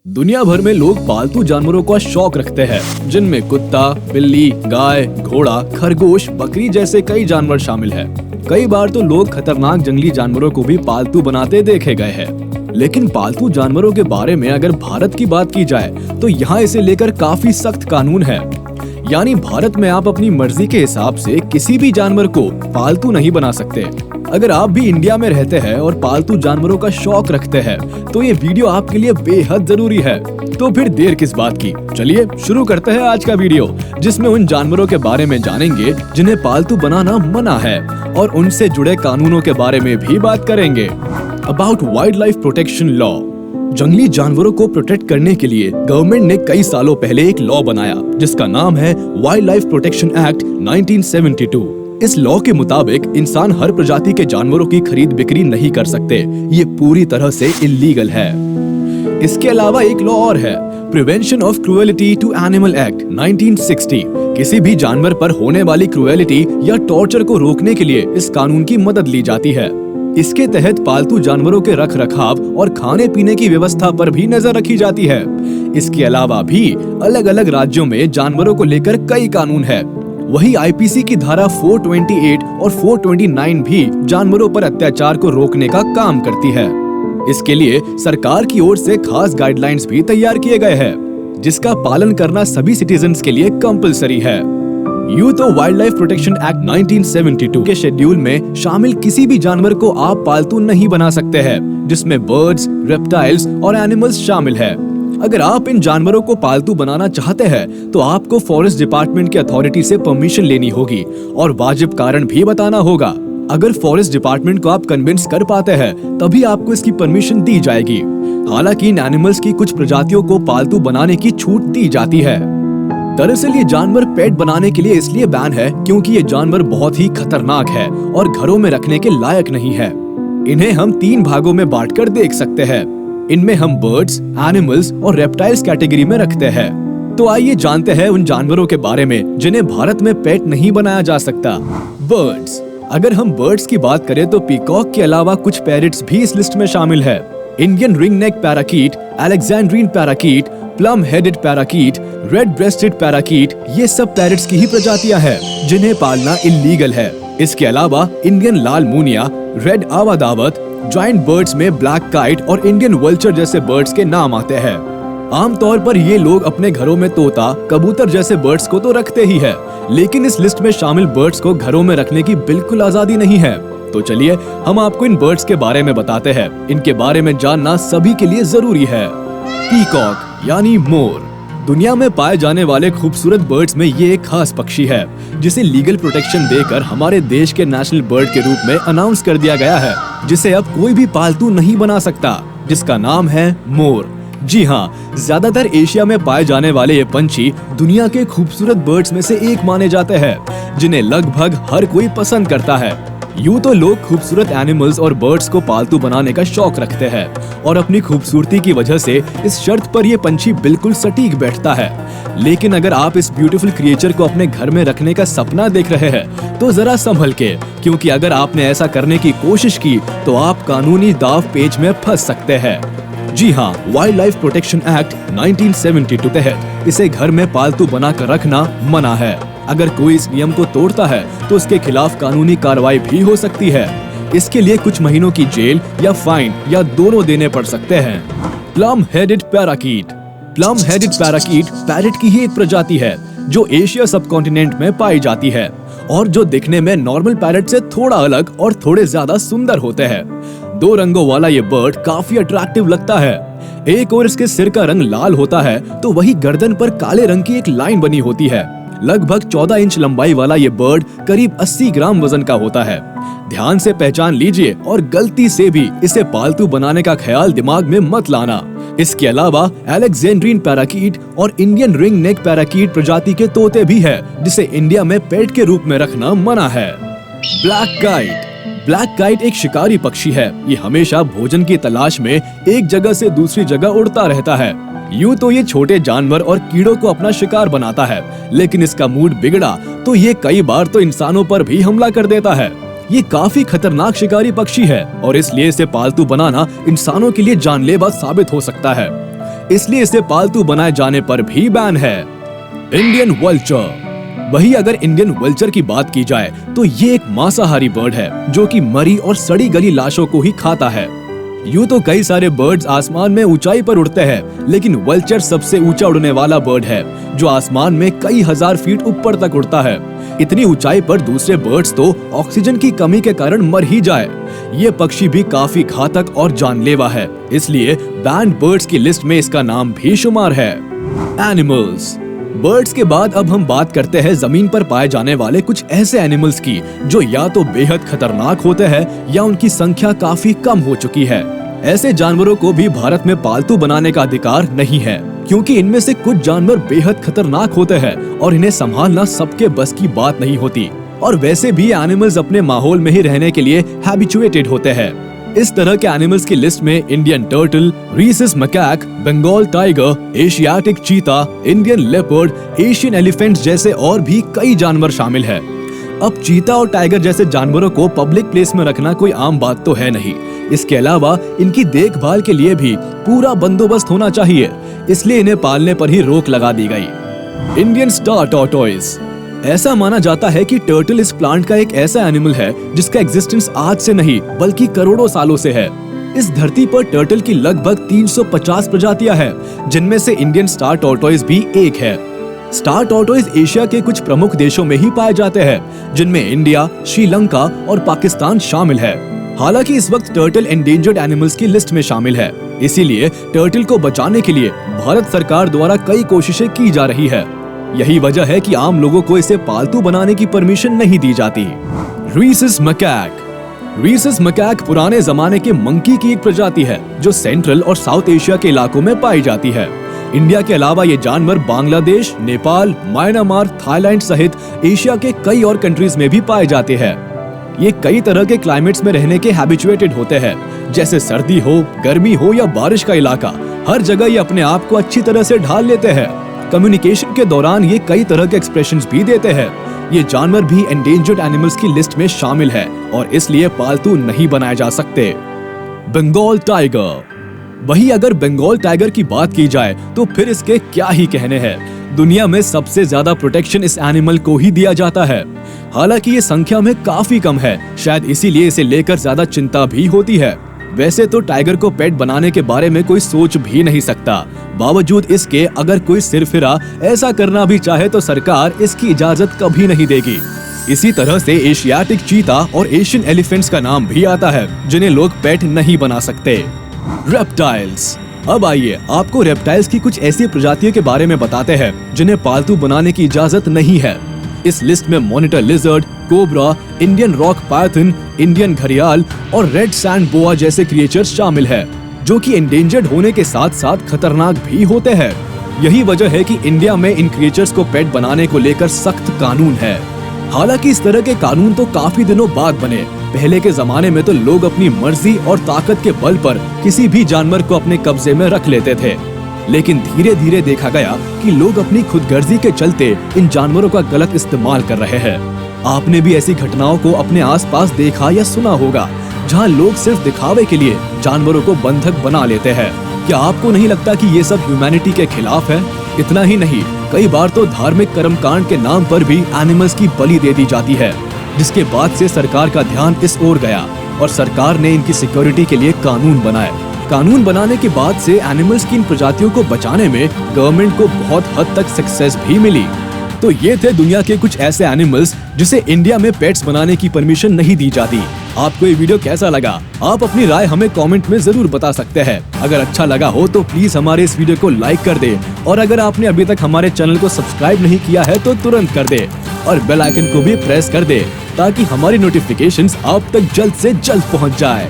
दुनिया भर में लोग पालतू जानवरों का शौक रखते हैं, जिनमें कुत्ता, बिल्ली, गाय, घोड़ा, खरगोश, बकरी जैसे कई जानवर शामिल हैं। कई बार तो लोग खतरनाक जंगली जानवरों को भी पालतू बनाते देखे गए हैं। लेकिन पालतू जानवरों के बारे में अगर भारत की बात की जाए तो यहाँ इसे लेकर काफी सख्त कानून है। यानी भारत में आप अपनी मर्जी के हिसाब से किसी भी जानवर को पालतू नहीं बना सकते। अगर आप भी इंडिया में रहते हैं और पालतू जानवरों का शौक रखते हैं तो ये वीडियो आपके लिए बेहद जरूरी है। तो फिर देर किस बात की, चलिए शुरू करते हैं आज का वीडियो, जिसमें उन जानवरों के बारे में जानेंगे जिन्हें पालतू बनाना मना है और उनसे जुड़े कानूनों के बारे में भी बात करेंगे। About wild life protection law. जंगली जानवरों को प्रोटेक्ट करने के लिए गवर्नमेंट ने कई सालों पहले एक लॉ बनाया जिसका नाम है वाइल्ड लाइफ प्रोटेक्शन एक्ट 1972। इस लॉ के मुताबिक इंसान हर प्रजाति के जानवरों की खरीद बिक्री नहीं कर सकते। ये पूरी तरह से इल्लीगल है। इसके अलावा एक लॉ और है, prevention of cruelty to animal act 1960। किसी भी जानवर पर होने वाली क्रूएलिटी या टॉर्चर को रोकने के लिए इस कानून की मदद ली जाती है। इसके तहत पालतू जानवरों के रख रखाव और खाने पीने की व्यवस्था पर भी नजर रखी जाती है। इसके अलावा भी अलग अलग राज्यों में जानवरों को लेकर कई कानून है। वही आईपीसी की धारा 428 और 429 भी जानवरों पर अत्याचार को रोकने का काम करती है। इसके लिए सरकार की ओर से खास गाइडलाइंस भी तैयार किए गए हैं, जिसका पालन करना सभी सिटीजन्स के लिए कंपलसरी है। यूं तो वाइल्ड लाइफ प्रोटेक्शन एक्ट 1972 के शेड्यूल में शामिल किसी भी जानवर को आप पालतू नहीं बना सकते हैं, जिसमें बर्ड्स, रेप्टाइल्स और एनिमल्स शामिल है। अगर आप इन जानवरों को पालतू बनाना चाहते हैं तो आपको फॉरेस्ट डिपार्टमेंट की अथॉरिटी से परमिशन लेनी होगी और वाजिब कारण भी बताना होगा। अगर फॉरेस्ट डिपार्टमेंट को आप कन्विंस कर पाते हैं तभी आपको इसकी परमिशन दी जाएगी। हालांकि इन एनिमल्स की कुछ प्रजातियों को पालतू बनाने की छूट दी जाती है। दरअसल ये जानवर पेट बनाने के लिए इसलिए बैन है क्योंकि ये जानवर बहुत ही खतरनाक है और घरों में रखने के लायक नहीं है। इन्हें हम 3 भागों में बांटकर देख सकते हैं। इनमें हम बर्ड्स, एनिमल्स और रेप्टाइल्स कैटेगरी में रखते हैं। तो आइए जानते हैं उन जानवरों के बारे में जिन्हें भारत में पेट नहीं बनाया जा सकता। बर्ड्स। अगर हम बर्ड्स की बात करें तो पीकॉक के अलावा कुछ पैरट्स भी इस लिस्ट में शामिल है। Indian ring neck parakeet, Alexandrine parakeet, plum headed parakeet, red breasted parakeet, ये सब पैरट्स की ही प्रजातियां हैं जिन्हें पालना इल्लीगल है। इसके अलावा इंडियन लाल मुनिया, रेड आवादावत, जायंट बर्ड्स में ब्लैक काइट और इंडियन वल्चर जैसे बर्ड्स के नाम आते हैं। आमतौर पर ये लोग अपने घरों में तोता, कबूतर जैसे बर्ड्स को तो रखते ही है, लेकिन इस लिस्ट में शामिल बर्ड्स को घरों में रखने की बिल्कुल आजादी नहीं है। तो चलिए हम आपको इन बर्ड्स के बारे में बताते हैं। इनके बारे में जानना सभी के लिए जरूरी है। पीकॉक यानी मोर। दुनिया में पाए जाने वाले खूबसूरत बर्ड्स में ये एक खास पक्षी है जिसे लीगल प्रोटेक्शन देकर हमारे देश के नेशनल बर्ड के रूप में अनाउंस कर दिया गया है, जिसे अब कोई भी पालतू नहीं बना सकता, जिसका नाम है मोर। जी हाँ, ज्यादातर एशिया में पाए जाने वाले ये पंछी दुनिया के खूबसूरत बर्ड्स में से एक माने जाते हैं, जिन्हें लगभग हर कोई पसंद करता है। यूं तो लोग खूबसूरत एनिमल्स और बर्ड्स को पालतू बनाने का शौक रखते हैं और अपनी खूबसूरती की वजह से इस शर्त पर ये पंछी बिल्कुल सटीक बैठता है। लेकिन अगर आप इस ब्यूटीफुल क्रिएचर को अपने घर में रखने का सपना देख रहे हैं तो जरा संभल के, क्योंकि अगर आपने ऐसा करने की कोशिश की तो आप कानूनी दाव पेच में फंस सकते हैं। जी हाँ, वाइल्ड लाइफ प्रोटेक्शन एक्ट 1972 तहत इसे घर में पालतू बनाकर रखना मना है। अगर कोई इस नियम को तोड़ता है तो उसके खिलाफ कानूनी कार्रवाई भी हो सकती है। इसके लिए कुछ महीनों की जेल या फाइन या दोनों देने पड़ सकते हैं। Plum headed parakeet. Plum headed parakeet parrot की ही एक प्रजाति है जो एशिया सब कॉन्टिनेंट में पाई जाती है और जो दिखने में नॉर्मल पैरट से थोड़ा अलग और थोड़े ज्यादा सुंदर होते हैं। 2 रंगों वाला ये बर्ड काफी अट्रैक्टिव लगता है। एक और इसके सिर का रंग लाल होता है तो वही गर्दन पर काले रंग की एक लाइन बनी होती है। लगभग 14 इंच लंबाई वाला ये बर्ड करीब 80 ग्राम वजन का होता है। ध्यान से पहचान लीजिए और गलती से भी इसे पालतू बनाने का ख्याल दिमाग में मत लाना। इसके अलावा अलेक्जेंड्रीन पैराकीट और इंडियन रिंग नेक पैराकीट प्रजाति के तोते भी है, जिसे इंडिया में पेट के रूप में रखना मना है। Black kite. ब्लैक काइट एक शिकारी पक्षी है। ये हमेशा भोजन की तलाश में एक जगह से दूसरी जगह उड़ता रहता है। यूं तो ये छोटे जानवर और कीड़ों को अपना शिकार बनाता है, लेकिन इसका मूड बिगड़ा तो ये कई बार तो इंसानों पर भी हमला कर देता है। ये काफी खतरनाक शिकारी पक्षी है और इसलिए इसे पालतू बनाना इंसानों के लिए जानलेवा साबित हो सकता है। इसलिए इसे पालतू बनाए जाने पर भी बैन है। Indian vulture. वही अगर इंडियन वल्चर की बात की जाए तो ये एक मांसाहारी बर्ड है जो कि मरी और सड़ी गली लाशों को ही खाता है। यूं तो कई सारे बर्ड्स आसमान में ऊंचाई पर उड़ते हैं, लेकिन वल्चर सबसे ऊंचा उड़ने वाला बर्ड है जो आसमान में कई हजार फीट ऊपर तक उड़ता है। इतनी ऊंचाई पर दूसरे बर्ड्स तो ऑक्सीजन की कमी के कारण मर ही जाए। ये पक्षी भी काफी घातक और जानलेवा है, इसलिए बैंड बर्ड्स की लिस्ट में इसका नाम भी शुमार है। एनिमल्स। बर्ड्स के बाद अब हम बात करते हैं जमीन पर पाए जाने वाले कुछ ऐसे एनिमल्स की जो या तो बेहद खतरनाक होते हैं या उनकी संख्या काफी कम हो चुकी है। ऐसे जानवरों को भी भारत में पालतू बनाने का अधिकार नहीं है, क्योंकि इनमें से कुछ जानवर बेहद खतरनाक होते हैं और इन्हें संभालना सबके बस की बात नहीं होती। और वैसे भी एनिमल्स अपने माहौल में ही रहने के लिए हैबिचुएटेड होते हैं। इस तरह के एनिमल्स की लिस्ट में Indian turtle, rhesus macaque, Bengal tiger, Asiatic cheetah, Indian leopard, Asian elephant जैसे और भी कई जानवर शामिल है। अब चीता और टाइगर जैसे जानवरों को पब्लिक प्लेस में रखना कोई आम बात तो है नहीं। इसके अलावा इनकी देखभाल के लिए भी पूरा बंदोबस्त होना चाहिए, इसलिए इन्हें पालने पर ही रोक लगा दी गई। Indian star tortoise. ऐसा माना जाता है कि टर्टल इस प्लांट का एक ऐसा एनिमल है जिसका एग्जिस्टेंस आज से नहीं बल्कि करोड़ों सालों से है। इस धरती पर टर्टल की लगभग 350 प्रजातियां हैं, जिनमें से इंडियन स्टार टॉर्टोइस भी एक है। स्टार टॉर्टोइस एशिया के कुछ प्रमुख देशों में ही पाए जाते हैं, जिनमें इंडिया, श्रीलंका और पाकिस्तान शामिल है। हालांकि इस वक्त टर्टल एंडेंजर्ड एनिमल्स की लिस्ट में शामिल है, इसीलिए टर्टल को बचाने के लिए भारत सरकार द्वारा कई कोशिशें की जा रही है। यही वजह है कि आम लोगों को इसे पालतू बनाने की परमिशन नहीं दी जाती। Rhesus macaque. रीसस मैकाक पुराने जमाने के मंकी की एक प्रजाति है जो सेंट्रल और साउथ एशिया के इलाकों में पाई जाती है। इंडिया के अलावा ये जानवर बांग्लादेश, नेपाल, म्यांमार, थाईलैंड सहित एशिया के कई और कंट्रीज में भी पाए जाते हैं। ये कई तरह के क्लाइमेट्स में रहने के हैबिचुएटेड होते हैं, जैसे सर्दी हो, गर्मी हो या बारिश का इलाका। हर जगह ये अपने आप को अच्छी तरह से ढाल लेते हैं। कम्युनिकेशन के दौरान ये कई तरह के एक्सप्रेशंस भी देते हैं। ये जानवर भी एंडेंजर्ड एनिमल्स की लिस्ट में शामिल है और इसलिए पालतू नहीं बनाए जा सकते। बंगाल टाइगर। वही अगर बंगाल टाइगर की बात की जाए तो फिर इसके क्या ही कहने हैं। दुनिया में सबसे ज्यादा प्रोटेक्शन इस एनिमल को ही दिया जाता है। हालांकि ये संख्या में काफी कम है, शायद इसीलिए इसे लेकर ज्यादा चिंता भी होती है। वैसे तो टाइगर को पेट बनाने के बारे में कोई सोच भी नहीं सकता। बावजूद इसके अगर कोई सिरफिरा ऐसा करना भी चाहे तो सरकार इसकी इजाजत कभी नहीं देगी। इसी तरह से एशियाटिक चीता और एशियन एलिफेंट्स का नाम भी आता है, जिन्हें लोग पेट नहीं बना सकते। रेप्टाइल्स। अब आइए आपको रेप्टाइल्स की कुछ ऐसी प्रजातियों के बारे में बताते हैं जिन्हें पालतू बनाने की इजाजत नहीं है। इस लिस्ट में monitor lizard, cobra, Indian rock Python, Indian घड़ियाल और रेड सैंड बोआ जैसे क्रिएचर्स शामिल है, जो कि एंडेंजर्ड होने के साथ साथ खतरनाक भी होते हैं। यही वजह है कि इंडिया में इन क्रिएचर्स को पेट बनाने को लेकर सख्त कानून है। हालांकि इस तरह के कानून तो काफी दिनों बाद बने। पहले के जमाने में तो लोग अपनी मर्जी और ताकत के बल पर किसी भी जानवर को अपने कब्जे में रख लेते थे, लेकिन धीरे धीरे देखा गया कि लोग अपनी खुदगर्जी के चलते इन जानवरों का गलत इस्तेमाल कर रहे हैं। आपने भी ऐसी घटनाओं को अपने आसपास देखा या सुना होगा, जहां लोग सिर्फ दिखावे के लिए जानवरों को बंधक बना लेते हैं। क्या आपको नहीं लगता कि ये सब ह्यूमैनिटी के खिलाफ है? इतना ही नहीं, कई बार तो धार्मिक कर्मकांड के नाम पर भी एनिमल्स की बलि दे दी जाती है, जिसके बाद से सरकार का ध्यान इस ओर गया और सरकार ने इनकी सिक्योरिटी के लिए कानून बनाए। कानून बनाने के बाद से एनिमल्स की इन प्रजातियों को बचाने में गवर्नमेंट को बहुत हद तक सक्सेस भी मिली। तो ये थे दुनिया के कुछ ऐसे एनिमल्स जिसे इंडिया में पेट्स बनाने की परमिशन नहीं दी जाती। आपको ये वीडियो कैसा लगा? आप अपनी राय हमें कमेंट में जरूर बता सकते हैं। अगर अच्छा लगा हो तो प्लीज हमारे इस वीडियो को लाइक कर दे, और अगर आपने अभी तक हमारे चैनल को सब्सक्राइब नहीं किया है तो तुरंत कर दे और बेल आइकन को भी प्रेस कर दे, ताकि हमारी नोटिफिकेशंस आप तक जल्द से जल्द पहुंच जाए।